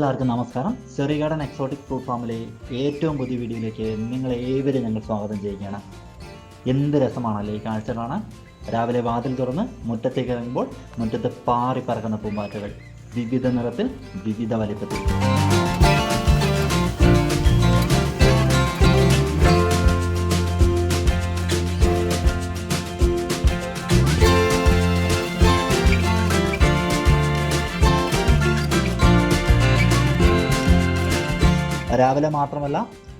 എല്ലാവർക്കും നമസ്കാരം. Cherry garden exotic fruit ഫാമിലെ ഏറ്റവും പുതിയ വീഡിയോയിലേക്ക് നിങ്ങളേവരും ഞങ്ങൾ സ്വാഗതം ചെയ്യുകയാണ്. എന്ത് രസമാണല്ലേ ഈ കാഴ്ച കാണാൻ. രാവിലെ വാതിൽ തുറന്ന് മുറ്റത്തേക്ക് ഇറങ്ങുമ്പോൾ മുറ്റത്ത് പാറി പറക്കുന്ന പൂമ്പാറ്റകൾ, വിവിധ നിറത്തിൽ വിവിധ വലിപ്പത്തിൽ. രാവിലെ മാത്രമല്ല,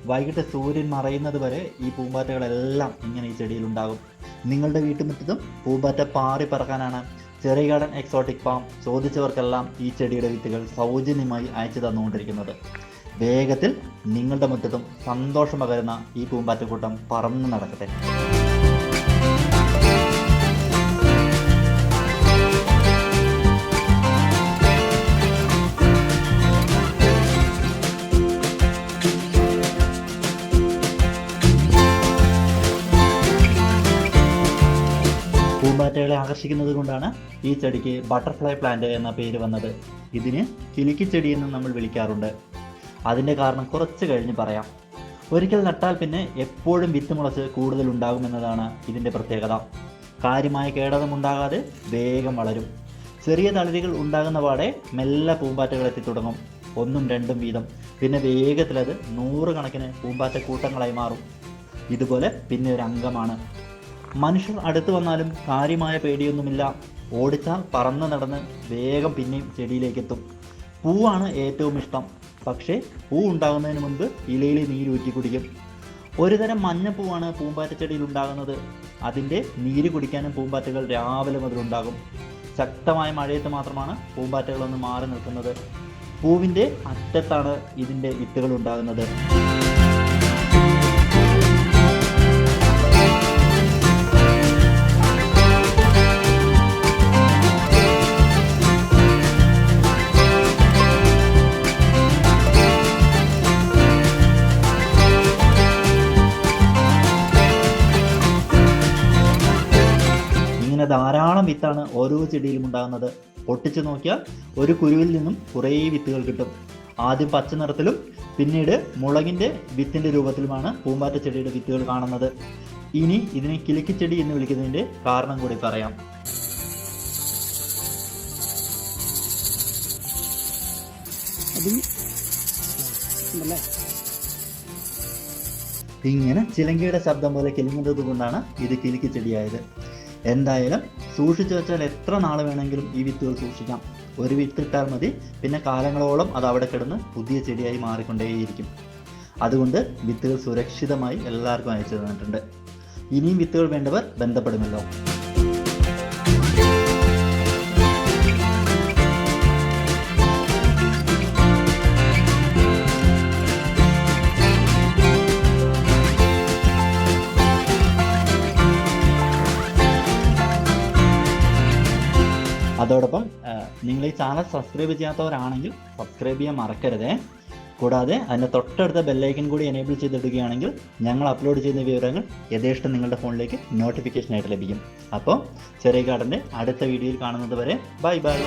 വൈകിട്ട് സൂര്യൻ മറയുന്നത് വരെ ഈ പൂമ്പാറ്റകളെല്ലാം ഇങ്ങനെ ഈ ചെടിയിലുണ്ടാകും. നിങ്ങളുടെ വീട്ടുമുറ്റത്തും പൂമ്പാറ്റ പാറി പറക്കാനാണ് ചെറി ഗാർഡൻ എക്സോട്ടിക് ഫാം ചോദിച്ചവർക്കെല്ലാം ഈ ചെടിയുടെ വിത്തുകൾ സൗജന്യമായി അയച്ചു തന്നുകൊണ്ടിരിക്കുന്നത്. വേഗത്തിൽ നിങ്ങളുടെ മുറ്റത്തും സന്തോഷം പകരുന്ന ഈ പൂമ്പാറ്റക്കൂട്ടം പറന്നു നടക്കട്ടെ. പൂമ്പാറ്റകളെ ആകർഷിക്കുന്നത് കൊണ്ടാണ് ഈ ചെടിക്ക് ബട്ടർഫ്ലൈ പ്ലാന്റ് എന്ന പേര് വന്നത്. ഇതിന് കിലുക്കിച്ചെടി എന്ന് നമ്മൾ വിളിക്കാറുണ്ട്. അതിൻ്റെ കാരണം കുറച്ച് കഴിഞ്ഞ് പറയാം. ഒരിക്കൽ നട്ടാൽ പിന്നെ എപ്പോഴും വിത്ത് മുളച്ച് കൂടുതൽ ഉണ്ടാകുമെന്നതാണ് ഇതിൻ്റെ പ്രത്യേകത. കാര്യമായ കേടകമുണ്ടാകാതെ വേഗം വളരും. ചെറിയ തളിരുകൾ ഉണ്ടാകുന്ന പാടെ മെല്ലെ പൂമ്പാറ്റകൾ എത്തിത്തുടങ്ങും, 1ഉം 2ഉം വീതം. പിന്നെ വേഗത്തിലത് 100 കണക്കിന് പൂമ്പാറ്റ കൂട്ടങ്ങളായി മാറും. ഇതുപോലെ പിന്നെ ഒരു അംഗമാണ്. മനുഷ്യർ അടുത്ത് വന്നാലും കാര്യമായ പേടിയൊന്നുമില്ല. ഓടിച്ചാൽ പറന്ന് നടന്ന് വേഗം പിന്നെയും ചെടിയിലേക്കെത്തും. പൂവാണ് ഏറ്റവും ഇഷ്ടം. പക്ഷേ പൂ ഉണ്ടാകുന്നതിന് മുൻപ് ഇലയിൽ നീരൂറ്റി കുടിക്കും. ഒരുതരം മഞ്ഞപ്പൂവാണ് പൂമ്പാറ്റ ചെടിയിൽ ഉണ്ടാകുന്നത്. അതിൻ്റെ നീര് കുടിക്കാനും പൂമ്പാറ്റകൾ രാവിലെ മുതലുണ്ടാകും. ശക്തമായ മഴയത്ത് മാത്രമാണ് പൂമ്പാറ്റകളൊന്ന് മാറി നിൽക്കുന്നത്. പൂവിൻ്റെ അറ്റത്താണ് ഇതിൻ്റെ വിത്തുകൾ ഉണ്ടാകുന്നത്. ധാരാളം വിത്താണ് ഓരോ ചെടിയിലും ഉണ്ടാകുന്നത്. പൊട്ടിച്ചു നോക്കിയാൽ ഒരു കുരുവിൽ നിന്നും കുറേ വിത്തുകൾ കിട്ടും. ആദ്യം പച്ച നിറത്തിലും പിന്നീട് മുളകിൻ്റെ വിത്തിൻ്റെ രൂപത്തിലുമാണ് പൂമ്പാറ്റ ചെടിയുടെ വിത്തുകൾ കാണുന്നത്. ഇനി ഇതിനെ കിലുക്കിച്ചെടി എന്ന് വിളിക്കുന്നതിൻ്റെ കാരണം കൂടി പറയാം. ഇങ്ങനെ ചിലങ്കയുടെ ശബ്ദം പോലെ കിലുങ്ങുന്നത് കൊണ്ടാണ് ഇത് കിലുക്കിച്ചെടിയായത്. എന്തായാലും സൂക്ഷിച്ചു വെച്ചാൽ എത്ര നാൾ വേണമെങ്കിലും ഈ വിത്തുകൾ സൂക്ഷിക്കാം. ഒരു വിത്ത് ഇട്ടാൽ മതി, പിന്നെ കാലങ്ങളോളം അത് അവിടെ കിടന്ന് പുതിയ ചെടിയായി മാറിക്കൊണ്ടേയിരിക്കും. അതുകൊണ്ട് വിത്തുകൾ സുരക്ഷിതമായി എല്ലാവർക്കും അയച്ചു തന്നിട്ടുണ്ട്. ഇനിയും വിത്തുകൾ വേണ്ടവർ ബന്ധപ്പെടുമല്ലോ. അതോടൊപ്പം നിങ്ങൾ ഈ ചാനൽ സബ്സ്ക്രൈബ് ചെയ്യാത്തവരാണെങ്കിൽ സബ്സ്ക്രൈബ് ചെയ്യാൻ മറക്കരുതേ. കൂടാതെ അതിൻ്റെ തൊട്ടടുത്ത ബെല്ലൈക്കൻ കൂടി എനേബിൾ ചെയ്തിടുകയാണെങ്കിൽ ഞങ്ങൾ അപ്ലോഡ് ചെയ്യുന്ന വിവരങ്ങൾ യഥേഷ്ടം നിങ്ങളുടെ ഫോണിലേക്ക് നോട്ടിഫിക്കേഷനായിട്ട് ലഭിക്കും. അപ്പോൾ ചെറിയ ഗാർഡൻ്റെ അടുത്ത വീഡിയോയിൽ കാണുന്നത് വരെ ബൈ ബൈ.